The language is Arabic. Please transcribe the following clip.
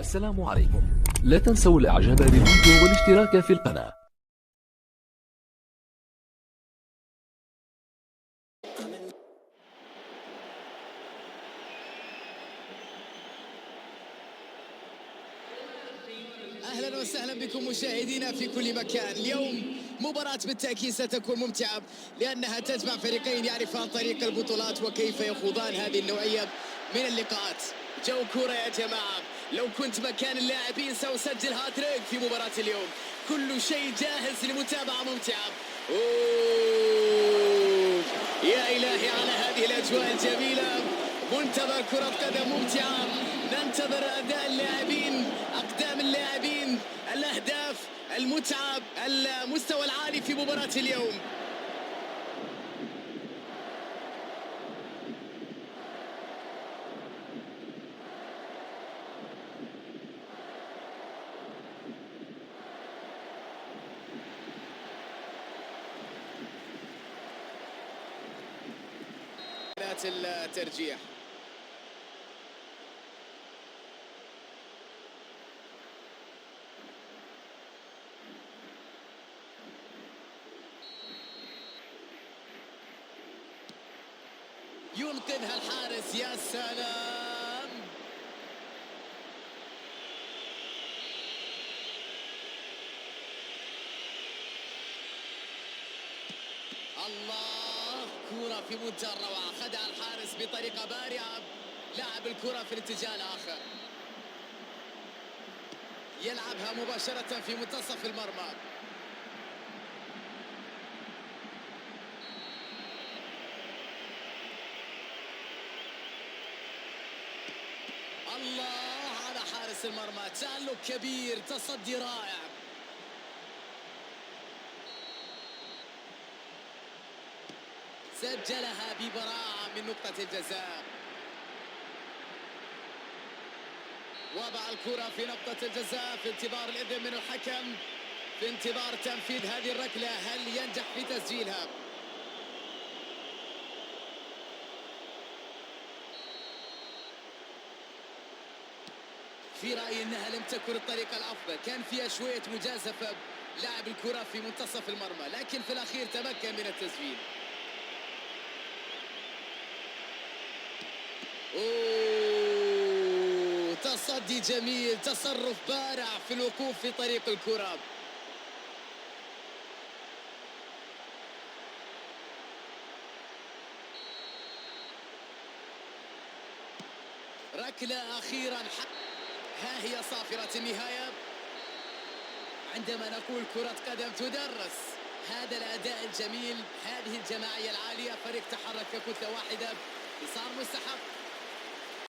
السلام عليكم. لا تنسوا الاعجاب بالفيديو والاشتراك في القناة. أهلا وسهلا بكم مشاهدينا في كل مكان. اليوم مباراة بالتأكيد ستكون ممتعة لأنها تجمع فريقين يعرفان طريق البطولات وكيف يخوضان هذه النوعية من اللقاءات. جو كورة يا جماعة، لو كنت مكان اللاعبين سأسجل هاتريك في مباراة اليوم. كل شيء جاهز لمتابعة ممتعة. يا إلهي على هذه الأجواء الجميلة. منتظر كرة قدم ممتعة، ننتظر أداء اللاعبين، أقدام اللاعبين، الأهداف، المتعة، المستوى العالي في مباراة اليوم. الترجيح ينقذها الحارس. يا سلام، الله، كرة في منتهى الروعة، خدها الحارس بطريقة بارعة، لعب الكرة في الاتجاه الآخر، يلعبها مباشرة في منتصف المرمى. الله على حارس المرمى، تألق كبير، تصدي رائع. سجلها ببراعة من نقطة الجزاء. وضع الكرة في نقطة الجزاء في انتظار الإذن من الحكم، في انتظار تنفيذ هذه الركلة. هل ينجح في تسجيلها؟ في رأيي أنها لم تكن الطريقة الأفضل، كان فيها شوية مجازفة لعب الكرة في منتصف المرمى، لكن في الأخير تمكن من التسجيل. تصدي جميل، تصرف بارع في الوقوف في طريق الكرة. ركلة أخيرا، ها هي صافرة النهاية. عندما نقول كرة قدم تدرس، هذا الأداء الجميل، هذه الجماعية العالية، فريق تحرك ككتلة واحدة، صار مستحق.